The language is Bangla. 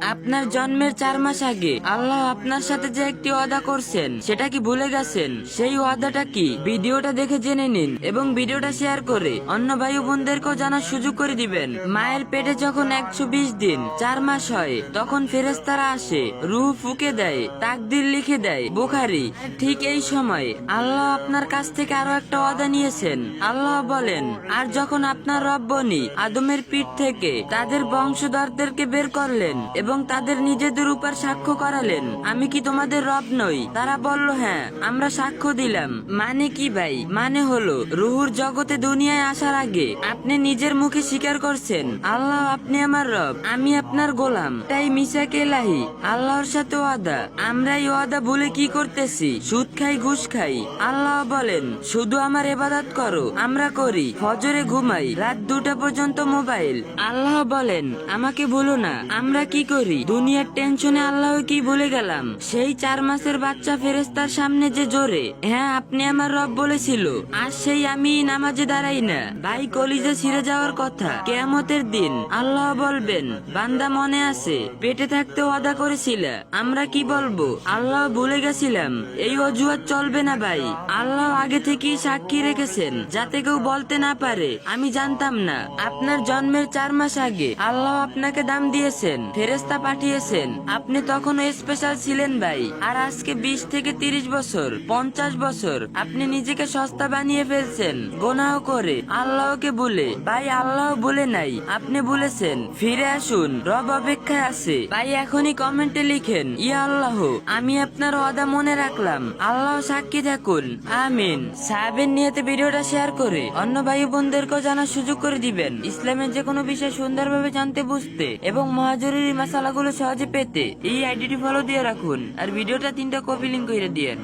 আপনার জন্মের 4 মাস আগে আল্লাহ আপনার সাথে যে একটি ওয়াদা করছেন সেটা কি ভুলে গেছেন? সেই ওয়াদাটা কি? ভিডিওটা দেখে জেনে নিন এবং ভিডিওটা শেয়ার করে অন্য ভাই বোনদেরকেও জানার সুযোগ করে দিবেন। মায়ের পেটে যখন 120 দিন 4 মাস হয় তখন ফেরেশতারা আসে, রূহ ফুঁকে দেয়, তাকদীর লিখে দেয়। বুখারী। ঠিক এই সময় আল্লাহ আপনার কাছ থেকে আরো একটা ওয়াদা নিয়েছেন। আল্লাহ বলেন, আর যখন আপনার রব বনি আদমের পিঠ থেকে তাদের বংশধরদেরকে বের করলেন এবং তাদের নিজেদের উপর সাক্ষ্য করালেন, আমি কি তোমাদের রব নই? তারা বলল, হ্যাঁ, আমরা সাক্ষ্য দিলাম। মানে কি ভাই? মানে হলো রুহুর জগতে দুনিয়ায় আসার আগে আপনি নিজের মুখে স্বীকার করছেন, আল্লাহ আপনি আমার রব, আমি আপনার গোলাম। তাই মিসাক এলাহি, আল্লাহর সাথে ওয়াদা। আমরা এই ওয়াদা ভুলে কি করতেছি? সুদ খাই, ঘুষ খাই। আল্লাহ বলেন, শুধু আমার ইবাদত করো। আমরা করি, ফজরে ঘুমাই, রাত 2টা পর্যন্ত মোবাইল। আল্লাহ বলেন, আমাকে ভুলো না। আমরা কি করি? দুনিয়ার টেনশনে আল্লাহ কি ভুলে গেলাম? সেই 4 মাসের বাচ্চা ফেরেশতার সামনে যে জোরে হ্যাঁ আপনি আমার রব বলেছিল, আর সেই আমি নামাজে দাঁড়াই না। ভাই, কলিজা ছিঁড়ে যাওয়ার কথা। কিয়ামতের দিন আল্লাহ বলবেন, বান্দা মনে আছে পেটে থাকতে ওয়াদা করেছিল? আমরা কি বলবো? আল্লাহ ভুলে গেছিলাম। এই অজুহাত চলবে না ভাই। আল্লাহ আগে থেকেই সাক্ষী রেখেছেন যাতে কেউ বলতে না পারে আমি জানতাম না। আপনার জন্মের 4 মাস আগে আল্লাহ আপনাকে দাম দিয়েছেন, ফেরেশতা পাঠিয়েছেন। আপনি তখনও স্পেশাল ছিলেন ভাই। আর আজকে 20 থেকে 30 বছর, 50 বছর আপনি নিজেকে সস্তা বানিয়ে ফেলছেন গোনাহ করে, আল্লাহকে ভুলে। ভাই, আল্লাহ বলে নাই, আপনি বলেছেন। ফিরে আসুন, রব অপেক্ষায় আছে। ভাই, এখনই কমেন্টে লিখেন, ইয়া আল্লাহ, আমি আপনার ওয়াদা মনে রাখলাম। আল্লাহ সাক্ষী থাকুন। আমিন। সাহাবের নিয়তে ভিডিওটা শেয়ার করে অন্য ভাই বোনদেরকেও জানার সুযোগ করে দিবেন। ইসলামের যে কোনো বিষয় সুন্দরভাবে জানতে, বুঝতে এবং মহাজরুরি মাসালাগুলো সহজে পেতে এই আইডিটি ফলো দিয়ে রাখুন। আর ভিডিওটা 3টা কপি লিঙ্ক করে দিয়েন।